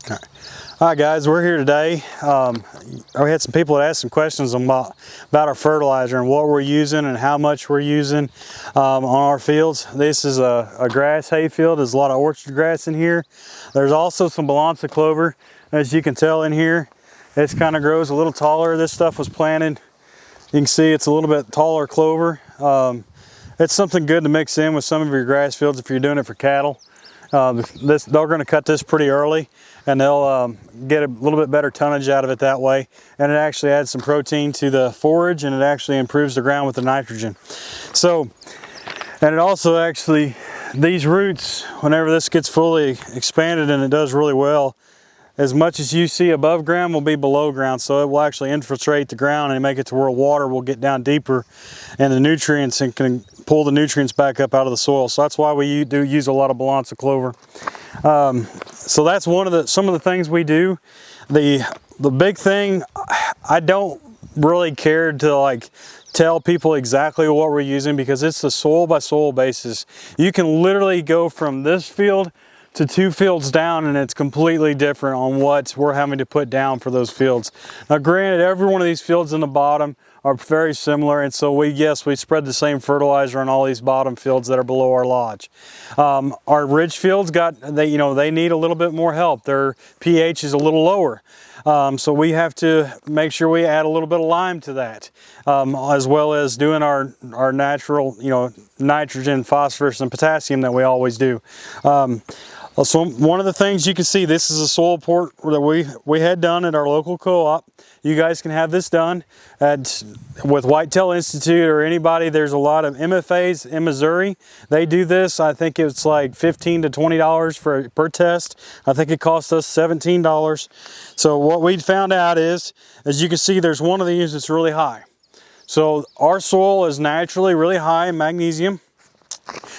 All right, guys, we're here today. We had some people that asked some questions about our fertilizer and what we're using and how much we're using on our fields. This is a grass hay field. There's a lot of orchard grass in here. There's also some balança clover, as you can tell in here. It kind of grows a little taller. This stuff was planted. You can see it's a little bit taller clover. It's something good to mix in with some of your grass fields if you're doing it for cattle. They're going to cut this pretty early, and they'll get a little bit better tonnage out of it that way. And it actually adds some protein to the forage, and it actually improves the ground with the nitrogen. So, and it also actually, these roots, whenever this gets fully expanded, and it does really well, as much as you see above ground will be below ground, so it will actually infiltrate the ground and make it to where water will get down deeper and the nutrients, and can pull the nutrients back up out of the soil. So that's why we do use a lot of balança clover. So that's some of the things we do. The big thing, I don't really care to tell people exactly what we're using, because it's a soil by soil basis. You can literally go from this field to 2 fields down, and it's completely different on what we're having to put down for those fields. Now granted, every one of these fields in the bottom are very similar, and so we spread the same fertilizer on all these bottom fields that are below our lodge. Our ridge fields they need a little bit more help. Their pH is a little lower. So we have to make sure we add a little bit of lime to that, as well as doing our natural, nitrogen, phosphorus, and potassium that we always do. So one of the things you can see, this is a soil report that we had done at our local co-op. You guys can have this done with Whitetail Institute or anybody. There's a lot of MFAs in Missouri. They do this. I think it's like $15 to $20 per test. I think it cost us $17. So what we found out is, as you can see, there's one of these that's really high. So our soil is naturally really high in magnesium,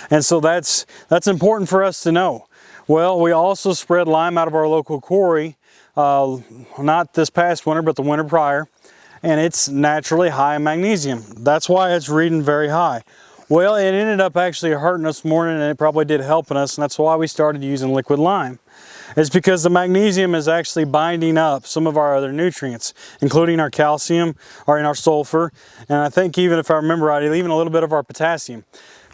and so that's important for us to know. Well, we also spread lime out of our local quarry, not this past winter, but the winter prior, and it's naturally high in magnesium. That's why it's reading very high. Well, it ended up actually hurting us more than it probably did helping us, and that's why we started using liquid lime. It's because the magnesium is actually binding up some of our other nutrients, including our calcium or in our sulfur, and I think, even if I remember right, even a little bit of our potassium.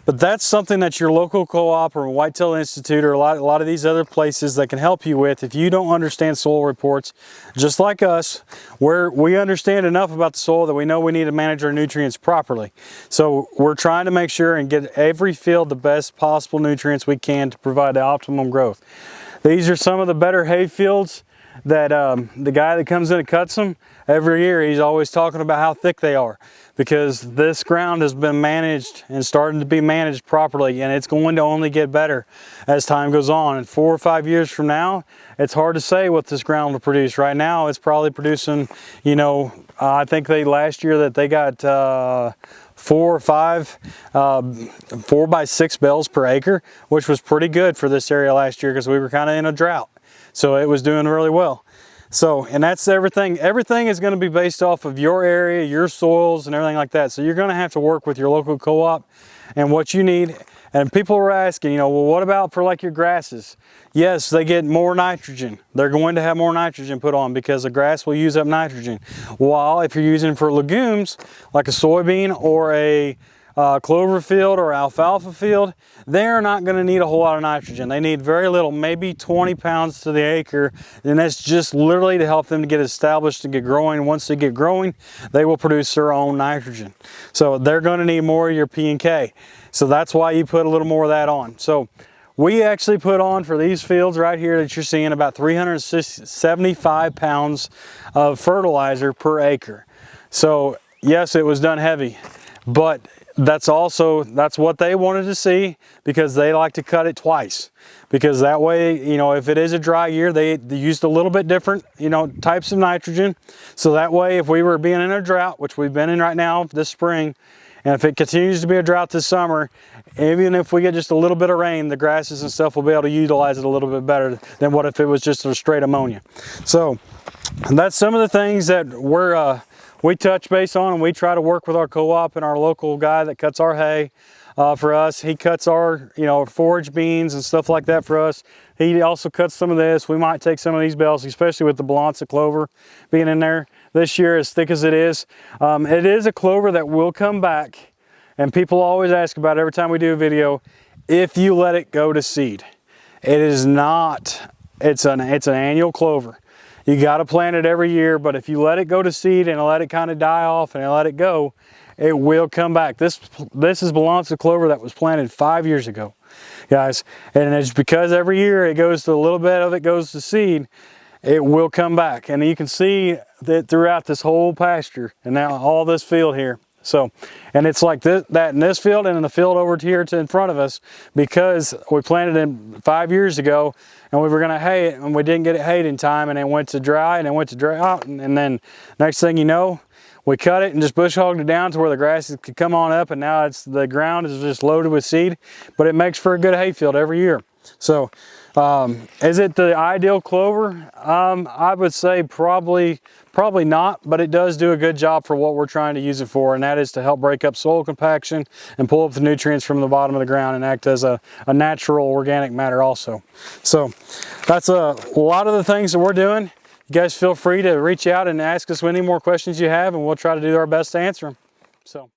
But that's something that your local co-op or Whitetail Institute or a lot of these other places that can help you with. If you don't understand soil reports, just like us, where we understand enough about the soil that we know we need to manage our nutrients properly. So we're trying to make sure and get every field the best possible nutrients we can to provide the optimum growth. These are some of the better hay fields that the guy that comes in and cuts them, every year he's always talking about how thick they are, because this ground has been managed and starting to be managed properly, and it's going to only get better as time goes on. And 4 or 5 years from now, it's hard to say what this ground will produce. Right now it's probably producing, I think last year that they got 4 or 5 4x6 bales per acre, which was pretty good for this area last year, because we were kind of in a drought. So it was doing really well. So, and that's everything. Everything is going to be based off of your area, your soils, and everything like that. So you're going to have to work with your local co-op and what you need. And people are asking, well, what about for your grasses? Yes, they get more nitrogen. They're going to have more nitrogen put on because the grass will use up nitrogen. While if you're using for legumes, like a soybean or a clover field or alfalfa field, they're not going to need a whole lot of nitrogen. They need very little, maybe 20 pounds to the acre, and that's just literally to help them to get established and get growing. Once they get growing, they will produce their own nitrogen. So they're going to need more of your P and K. So that's why you put a little more of that on. So we actually put on for these fields right here that you're seeing about 375 pounds of fertilizer per acre. So yes, it was done heavy, but that's what they wanted to see, because they like to cut it twice, because that way, if it is a dry year, they used a little bit different, types of nitrogen. So that way, if we were being in a drought, which we've been in right now this spring, and if it continues to be a drought this summer, even if we get just a little bit of rain, the grasses and stuff will be able to utilize it a little bit better than what if it was just a straight ammonia. So that's some of the things that we touch base on, and we try to work with our co-op and our local guy that cuts our hay for us. He cuts our, forage beans and stuff like that for us. He also cuts some of this. We might take some of these bales, especially with the Balanza clover being in there this year, as thick as it is. It is a clover that will come back, and people always ask about it every time we do a video, if you let it go to seed. It is not, it's an annual clover. You got to plant it every year, but if you let it go to seed and let it kind of die off and let it go, it will come back. This is Balanza clover that was planted 5 years ago, guys. And it's because every year it goes to a little bit of it goes to seed, it will come back. And you can see that throughout this whole pasture and now all this field here. So, and it's like that in this field and in the field over here to in front of us, because we planted it 5 years ago and we were going to hay it and we didn't get it hayed in time, and it went to dry and it went to dry out, and then next thing you know, we cut it and just bush hogged it down to where the grasses could come on up, and now the ground is just loaded with seed, but it makes for a good hay field every year. So is it the ideal clover? I would say probably not, but it does do a good job for what we're trying to use it for, and that is to help break up soil compaction and pull up the nutrients from the bottom of the ground and act as a natural organic matter also. So that's a lot of the things that we're doing. You guys feel free to reach out and ask us any more questions you have, and we'll try to do our best to answer them. So.